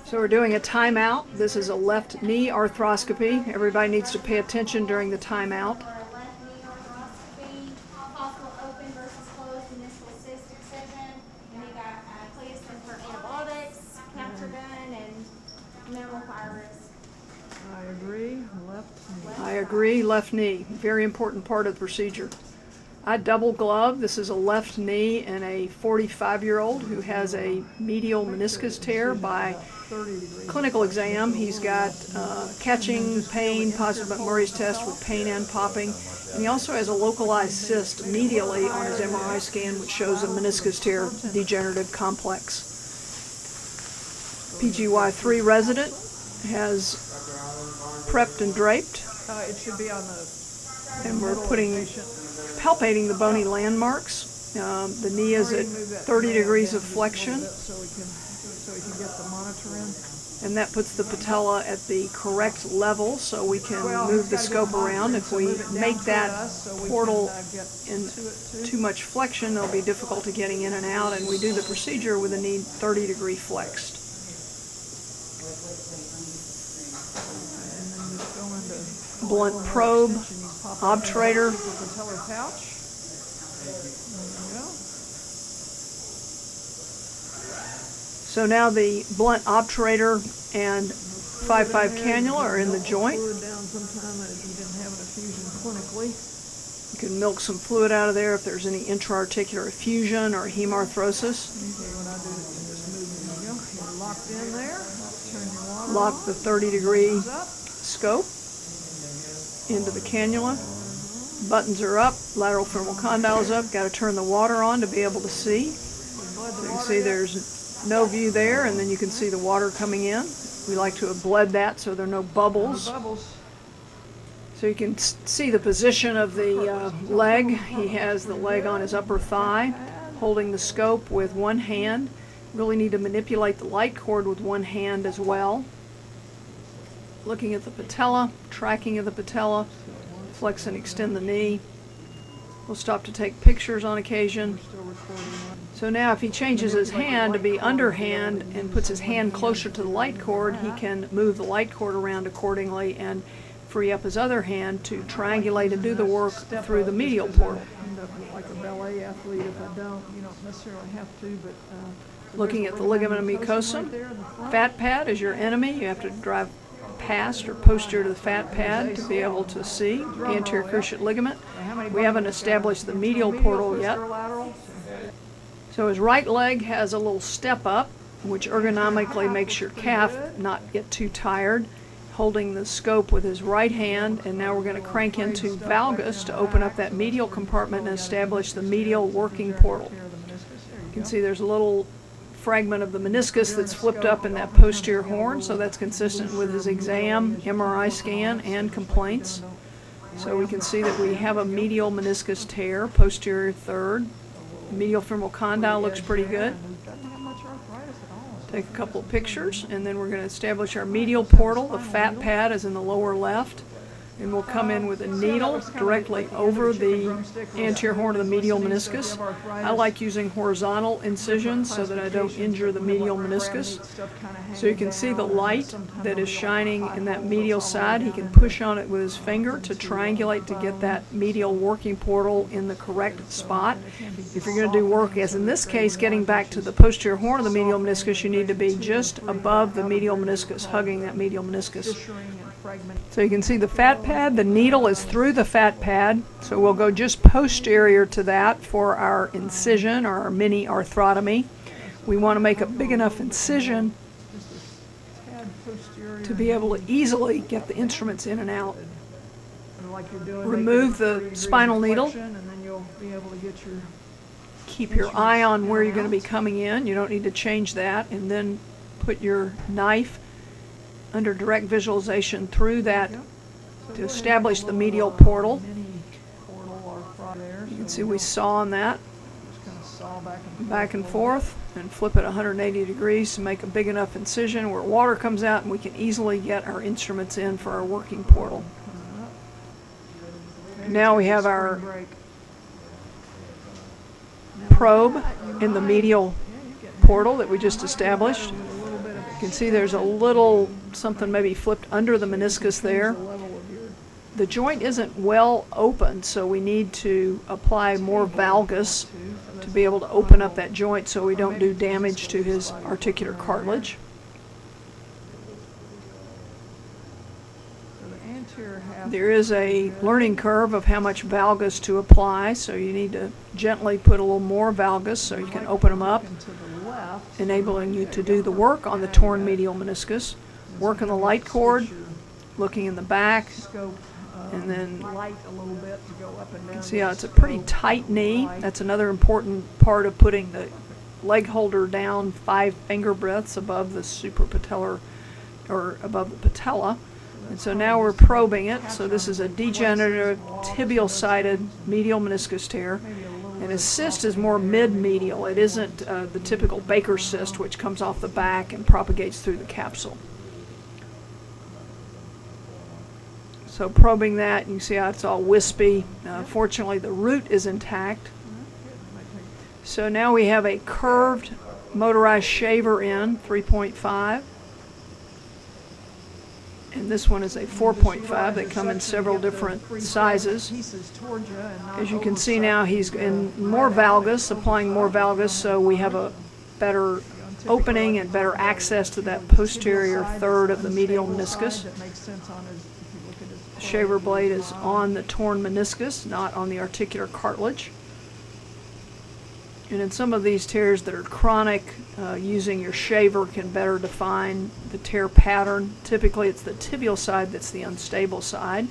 So we're doing a timeout. This is a left knee arthroscopy. Everybody needs to pay attention during the timeout. Left knee arthroscopy, possible open versus closed meniscal cyst excision. And we got placement for antibiotics, capture gun, and minimal fire risk. I agree. Left knee. I agree, left knee. Very important part of the procedure. I double glove. This is a left knee in a 45-year-old who has a medial meniscus tear. By clinical exam, he's got catching pain, positive McMurray's test with pain and popping. And he also has a localized cyst medially on his MRI scan, which shows a meniscus tear degenerative complex. PGY3 resident has prepped and draped. It should be on the. And we're palpating the bony landmarks. The knee is at 30 degrees of flexion. So we can get the monitor in. And that puts the patella at the correct level so we can move the scope around. If we make that portal in too much flexion, it'll be difficult to getting in and out, and we do the procedure with the knee 30 degree flexed. Blunt probe, obturator. Patellar pouch. So now the blunt obturator and 5.5 cannula are in the joint. Fluid down sometime if you didn't have an effusion clinically. You can milk some fluid out of there if there's any intraarticular effusion or hemarthrosis. Okay, when I do it, you just move. There you go. You're locked in there. Turn your water Lock the 30 degree up. scope into the cannula. Buttons are up, lateral femoral condyles up. Got to turn the water on to be able to see. So you can see there's no view there, and then you can see the water coming in. We like to have bled that so there are no bubbles. So you can see the position of the leg. He has the leg on his upper thigh, holding the scope with one hand. Really need to manipulate the light cord with one hand as well. Looking at the patella, tracking of the patella, flex and extend the knee. We'll stop to take pictures on occasion. So now if he changes his hand to be underhand and puts his hand closer to the light cord, he can move the light cord around accordingly and free up his other hand to triangulate and do the work through the medial portal. End up like a ballet athlete if I don't. You don't necessarily have to, but Looking at the ligament mucosum, fat pad is your enemy. You have to drive past or posterior to the fat pad to be able to see anterior cruciate ligament. We haven't established the medial portal yet. So his right leg has a little step up, which ergonomically makes your calf not get too tired. Holding the scope with his right hand, and now we're going to crank into valgus to open up that medial compartment and establish the medial working portal. You can see there's a little fragment of the meniscus that's flipped up in that posterior horn, so that's consistent with his exam, MRI scan, and complaints. So we can see that we have a medial meniscus tear, posterior third. Medial femoral condyle looks pretty good. Take a couple of pictures, and then we're going to establish our medial portal. The fat pad is in the lower left, and we'll come in with a needle directly over the anterior horn of the medial meniscus. I like using horizontal incisions so that I don't injure the medial meniscus. So you can see the light that is shining in that medial side. He can push on it with his finger to triangulate to get that medial working portal in the correct spot. If you're going to do work, as in this case, getting back to the posterior horn of the medial meniscus, you need to be just above the medial meniscus, hugging that medial meniscus. So you can see the fat pad, the needle is through the fat pad, so we'll go just posterior to that for our incision or our mini arthrotomy. We want to make a big enough incision to be able to easily get the instruments in and out. Remove the spinal needle. Keep your eye on where you're going to be coming in. You don't need to change that, and then put your knife under direct visualization through that to establish the medial portal. You can see we saw on that back and forth and flip it 180 degrees to make a big enough incision where water comes out and we can easily get our instruments in for our working portal. Now we have our probe in the medial portal that we just established. You can see there's a little something maybe flipped under the meniscus there. The level of your The joint isn't well opened, so we need to apply more valgus to be able to open up that joint so we don't do damage to his articular cartilage. so the anterior half. There is a learning curve of how much valgus to apply, so you need to gently put a little more valgus so you can open them up, And to the left. enabling you to do the work on the torn medial meniscus. Work on the light cord, looking in the back, Scope. and then Light a little bit to go up and down. see how it's a the pretty scope. tight knee. Right. That's another important part of putting the leg holder down 5 finger breadths above the suprapatellar, or above the patella. And so now we're probing it. So this is a degenerative tibial-sided medial meniscus tear. And his cyst is more mid-medial. It isn't the typical Baker cyst, which comes off the back and propagates through the capsule. So probing that, you can see how it's all wispy. Fortunately, the root is intact. So now we have a curved motorized shaver in, 3.5. And this one is a 4.5. They come in several different sizes. Pieces toward you and not As you can see oversized. now, he's in more valgus, applying more valgus, so we have a better opening and better access to that posterior third of the medial meniscus. That makes sense on his, if you look at his The shaver blade is on the torn meniscus, not on the articular cartilage. And in some of these tears that are chronic, using your shaver can better define the tear pattern. Typically it's the tibial side that's the unstable side.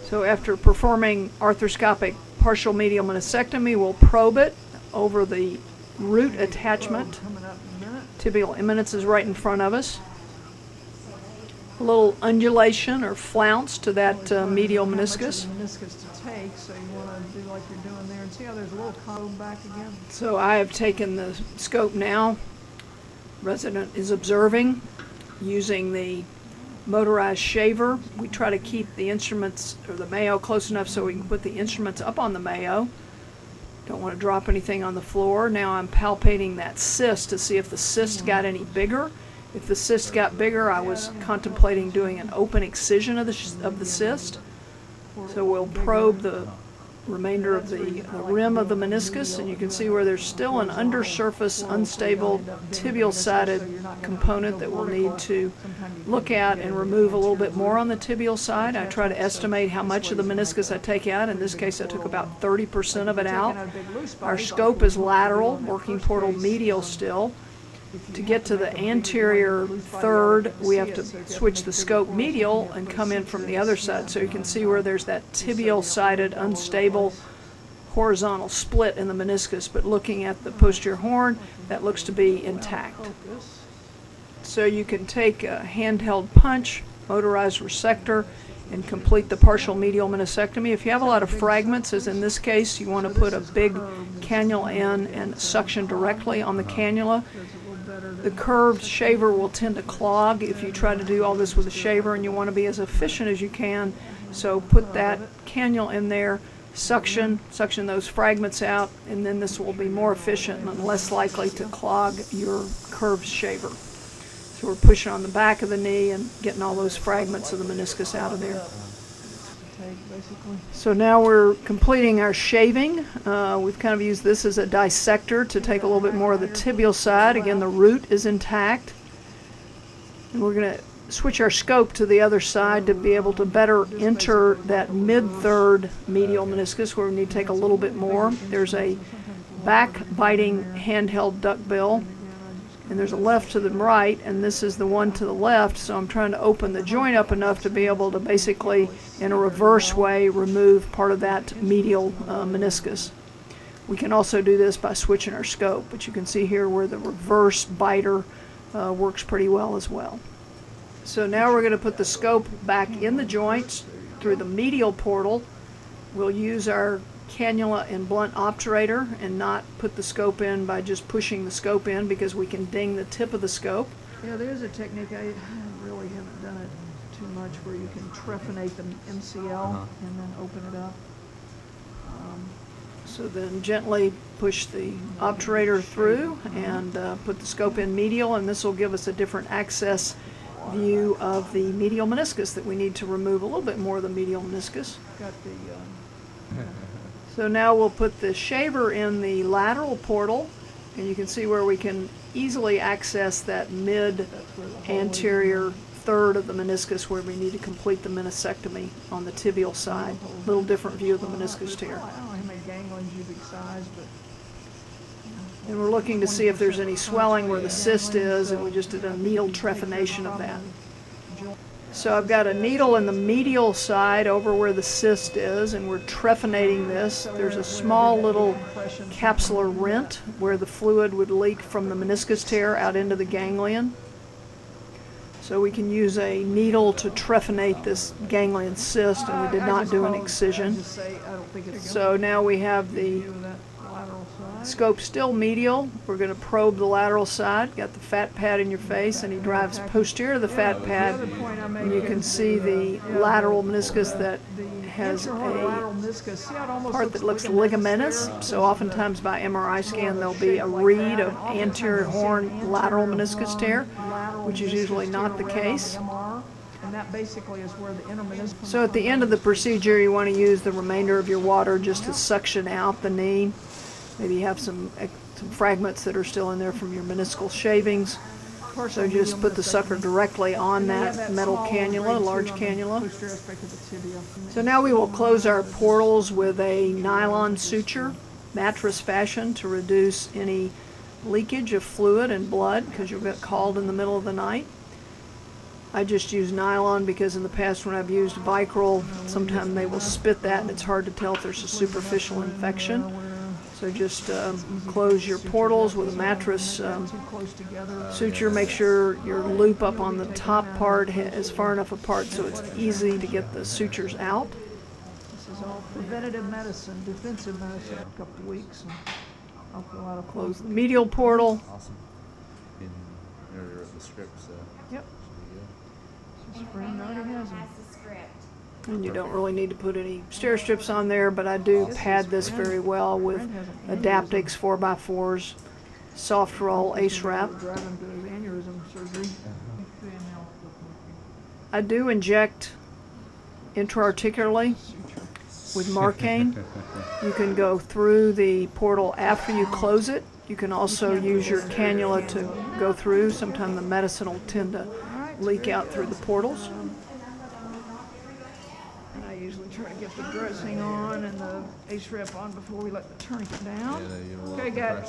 So after performing arthroscopic partial medial meniscectomy, we'll probe it over the root attachment. coming up in a minute. Tibial eminence is right in front of us. A little undulation or flounce to that medial How much of meniscus. the meniscus to take, so you want to do like you're doing there, and see how there's a little comb back again. So I have taken the scope now. Resident is observing using the motorized shaver. We try to keep the instruments or the Mayo close enough so we can put the instruments up on the Mayo. Don't want to drop anything on the floor. Now I'm palpating that cyst to see if the cyst got any bigger. If the cyst got bigger, I was contemplating doing an open excision of the cyst. So we'll probe the remainder of the rim of the meniscus, and you can see where there's still an undersurface, unstable, tibial-sided component that we'll need to look at and remove a little bit more on the tibial side. I try to estimate how much of the meniscus I take out. In this case, I took about 30% of it out. Our scope is lateral, working portal medial still. To get to the anterior third, we have to switch the scope medial and come in from the other side. So you can see where there's that tibial-sided, unstable, horizontal split in the meniscus. But looking at the posterior horn, that looks to be intact. So you can take a handheld punch, motorized resector, and complete the partial medial meniscectomy. If you have a lot of fragments, as in this case, you want to put a big cannula in and suction directly on the cannula. The curved shaver will tend to clog if you try to do all this with a shaver, and you want to be as efficient as you can. So put that cannula in there, suction those fragments out, and then this will be more efficient and less likely to clog your curved shaver. So we're pushing on the back of the knee and getting all those fragments of the meniscus out of there. So now we're completing our shaving. We've kind of used this as a dissector to take a little bit more of the tibial side. Again, the root is intact. And we're going to switch our scope to the other side to be able to better enter that mid-third medial meniscus where we need to take a little bit more. There's a back-biting handheld duckbill, and there's a left to the right, and this is the one to the left, so I'm trying to open the joint up enough to be able to basically, in a reverse way, remove part of that medial meniscus. We can also do this by switching our scope, but you can see here where the reverse biter works pretty well as well. So now we're going to put the scope back in the joints through the medial portal. We'll use our cannula and blunt obturator and not put the scope in by just pushing the scope in, because we can ding the tip of the scope. Yeah, there's a technique, I really haven't done it too much, where you can trephinate the MCL and then open it up. So then gently push the obturator through and put the scope in medial, and this will give us a different access view of the medial meniscus that we need to remove a little bit more of the medial meniscus. Got the, So now we'll put the shaver in the lateral portal, and you can see where we can easily access that mid-anterior third of the meniscus where we need to complete the meniscectomy on the tibial side. A little different view of the meniscus tear. I don't know how many ganglions you've excised, but And we're looking to see if there's any swelling where the cyst is, and we just did a needle trephination of that. So I've got a needle in the medial side over where the cyst is, and we're trephinating this. There's a small little capsular rent where the fluid would leak from the meniscus tear out into the ganglion. So we can use a needle to trephinate this ganglion cyst, and we did not do an excision. So now we have the scope still medial. We're going to probe the lateral side. Got the fat pad in your face, and he drives posterior to the fat pad, and you can see the lateral meniscus that has a part that looks ligamentous. So oftentimes by MRI scan there'll be a read of anterior horn lateral meniscus tear, which is usually not the case. And that basically is where the intermeniscus. So at the end of the procedure you want to use the remainder of your water just to suction out the knee. Maybe you have some fragments that are still in there from your meniscal shavings. So just put the sucker directly on that metal cannula, large cannula. So now we will close our portals with a nylon suture, mattress fashion, to reduce any leakage of fluid and blood because you'll get called in the middle of the night. I just use nylon because in the past when I've used Vicryl, sometimes they will spit that and it's hard to tell if there's a superficial infection. So just close your portals with a mattress suture. Make sure your loop up on the top part is far enough apart so it's easy to get the sutures out. This is all preventative medicine, defensive medicine. A couple of weeks and I'll fill out a Close the medial portal. Awesome. In the script, so. Yep. And Spring already has them. has the script. And you don't really need to put any stair strips on there, but I do pad this very well with Adaptix 4x4s, soft roll ace wrap. Drive him to his aneurysm surgery. I do inject intraarticularly with Marcaine. You can go through the portal after you close it. You can also use your cannula to go through. Sometimes the medicine will tend to leak out through the portals. I usually try to get the dressing on and the ace wrap on before we let the tourniquet down. Okay, got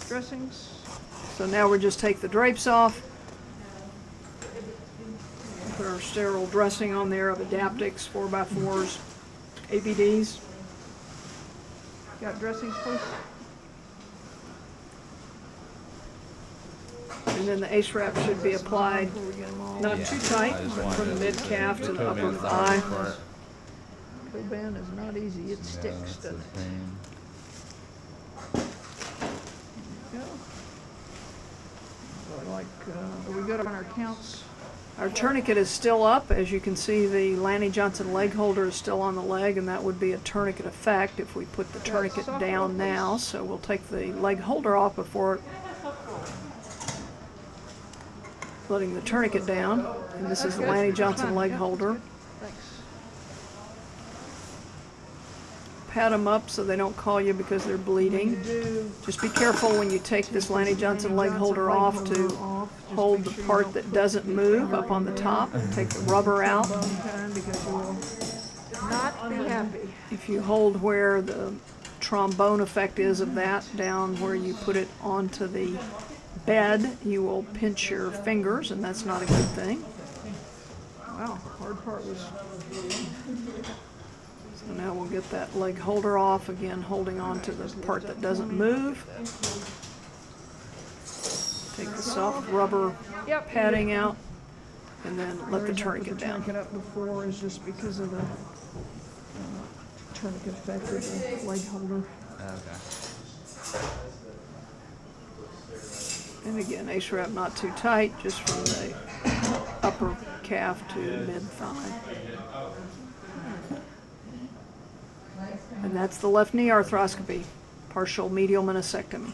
dressings. So now we just take the drapes off. Put our sterile dressing on there of Adaptix 4x4s, ABDs. Got dressings, please. And then the ace wrap should be applied not too tight, but from the mid calf to the upper thigh. Coban is not easy, it sticks, doesn't it? There we go. Like, are we good on our counts? Our tourniquet is still up. As you can see, the Lanny Johnson leg holder is still on the leg, and that would be a tourniquet effect if we put the tourniquet down now. So we'll take the leg holder off before letting the tourniquet down. And this is the Lanny Johnson leg holder. Thanks. Pat them up so they don't call you because they're bleeding. Just be careful when you take this Lanny Johnson leg holder off to hold the part that doesn't move up on the top. Take the rubber out. Because you will not be happy. If you hold where the trombone effect is of that down where you put it onto the bed, you will pinch your fingers, and that's not a good thing. Wow, hard part was. So now we'll get that leg holder off, again holding on to the part that doesn't move. Take the soft rubber padding out, and then let the tourniquet down. The tourniquet up before is just because of the tourniquet effect of the leg holder. Okay. And again, ace wrap not too tight, just from the upper calf to mid thigh. And that's the left knee arthroscopy, partial medial meniscectomy.